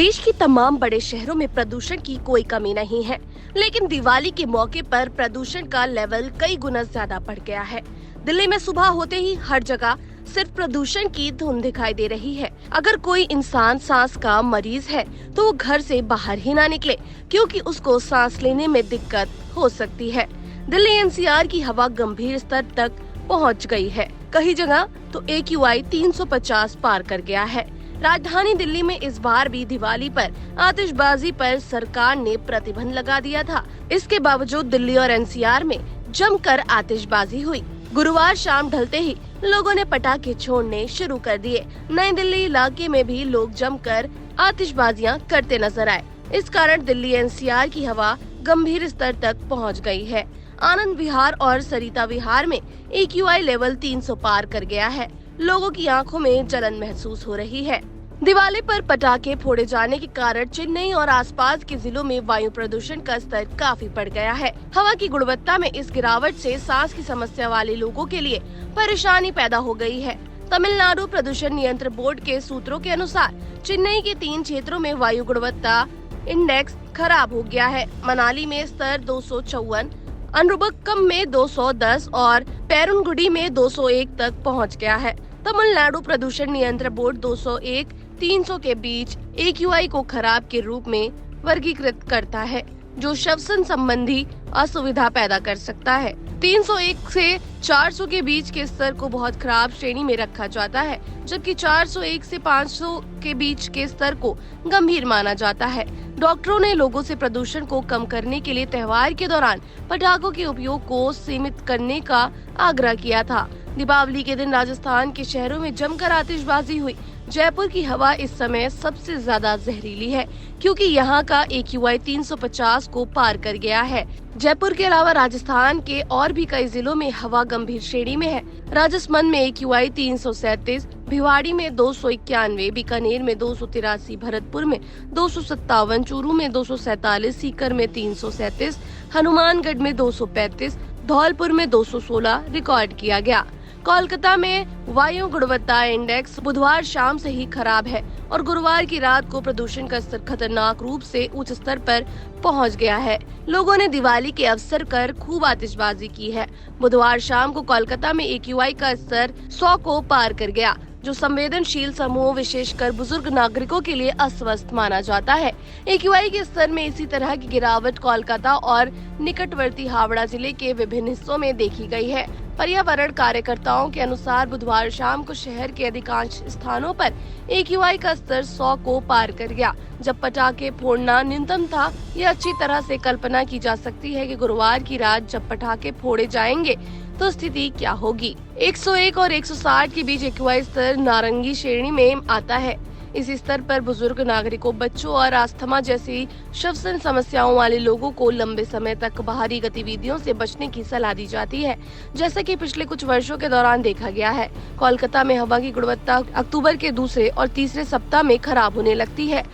देश की तमाम बड़े शहरों में प्रदूषण की कोई कमी नहीं है, लेकिन दिवाली के मौके पर प्रदूषण का लेवल कई गुना ज्यादा बढ़ गया है। दिल्ली में सुबह होते ही हर जगह सिर्फ प्रदूषण की धुंध दिखाई दे रही है। अगर कोई इंसान सांस का मरीज है तो वो घर से बाहर ही ना निकले, क्योंकि उसको सांस लेने में दिक्कत हो सकती है। दिल्ली एनसीआर की हवा गंभीर स्तर तक पहुंच गई है। कई जगह तो AQI 350 पार कर गया है। राजधानी दिल्ली में इस बार भी दिवाली पर आतिशबाजी पर सरकार ने प्रतिबंध लगा दिया था। इसके बावजूद दिल्ली और एनसीआर में जमकर आतिशबाजी हुई। गुरुवार शाम ढलते ही लोगों ने पटाखे छोड़ने शुरू कर दिए। नई दिल्ली इलाके में भी लोग जमकर आतिशबाजियां करते नजर आए। इस कारण दिल्ली एनसीआर की हवा गंभीर स्तर तक पहुंच गई है। आनंद विहार और सरिता विहार में AQI लेवल 300 पार कर गया है। लोगों की आंखों में जलन महसूस हो रही है। दिवाली पर पटाखे फोड़े जाने के कारण चेन्नई और आसपास के जिलों में वायु प्रदूषण का स्तर काफी बढ़ गया है। हवा की गुणवत्ता में इस गिरावट से सांस की समस्या वाले लोगों के लिए परेशानी पैदा हो गई है। तमिलनाडु प्रदूषण नियंत्रण बोर्ड के सूत्रों के अनुसार चेन्नई के 3 क्षेत्रों में वायु गुणवत्ता इंडेक्स खराब हो गया है। मनाली में स्तर 254, अनुरबक्कम में 210 और पेरुनगुडी में 201 तक पहुंच गया है। तमिलनाडु प्रदूषण नियंत्रण बोर्ड 201-300 के बीच AQI को खराब के रूप में वर्गीकृत करता है, जो श्वसन संबंधी असुविधा पैदा कर सकता है। 301 से 400 के बीच के स्तर को बहुत खराब श्रेणी में रखा जाता है, जबकि 401 से 500 के बीच के स्तर को गंभीर माना जाता है। डॉक्टरों ने लोगों से प्रदूषण को कम करने के लिए त्योहार के दौरान पटाखों के उपयोग को सीमित करने का आग्रह किया था। दीपावली के दिन राजस्थान के शहरों में जमकर आतिशबाजी हुई। जयपुर की हवा इस समय सबसे ज्यादा जहरीली है, क्योंकि यहाँ का AQI 350 को पार कर गया है। जयपुर के अलावा राजस्थान के और भी कई जिलों में हवा गंभीर श्रेणी में है। राजसमंद में AQI 337, भिवाड़ी में 291, बीकानेर में 283, भरतपुर में 257, चूरू में 247, सीकर में 337, हनुमानगढ़ में 235, धौलपुर में 216 रिकॉर्ड किया गया। कोलकाता में वायु गुणवत्ता इंडेक्स बुधवार शाम से ही खराब है और गुरुवार की रात को प्रदूषण का स्तर खतरनाक रूप से उच्च स्तर पर पहुंच गया है। लोगों ने दिवाली के अवसर पर खूब आतिशबाजी की है। बुधवार शाम को कोलकाता में AQI का स्तर 100 को पार कर गया, जो संवेदनशील समूह विशेषकर बुजुर्ग नागरिकों के लिए अस्वस्थ माना जाता है। AQI के स्तर में इसी तरह की गिरावट कोलकाता और निकटवर्ती हावड़ा जिले के विभिन्न हिस्सों में देखी गई है। पर्यावरण कार्यकर्ताओं के अनुसार बुधवार शाम को शहर के अधिकांश स्थानों पर AQI का स्तर 100 को पार कर गया। जब पटाखे फोड़ना न्यूनतम था, यह अच्छी तरह से कल्पना की जा सकती है कि गुरुवार की रात जब पटाखे फोड़े जाएंगे तो स्थिति क्या होगी। 101 और 160 के बीच AQI स्तर नारंगी श्रेणी में आता है। इस स्तर पर बुजुर्ग नागरिकों, बच्चों और अस्थमा जैसी श्वसन समस्याओं वाले लोगों को लंबे समय तक बाहरी गतिविधियों से बचने की सलाह दी जाती है, जैसा कि पिछले कुछ वर्षों के दौरान देखा गया है। कोलकाता में हवा की गुणवत्ता अक्टूबर के दूसरे और तीसरे सप्ताह में खराब होने लगती है।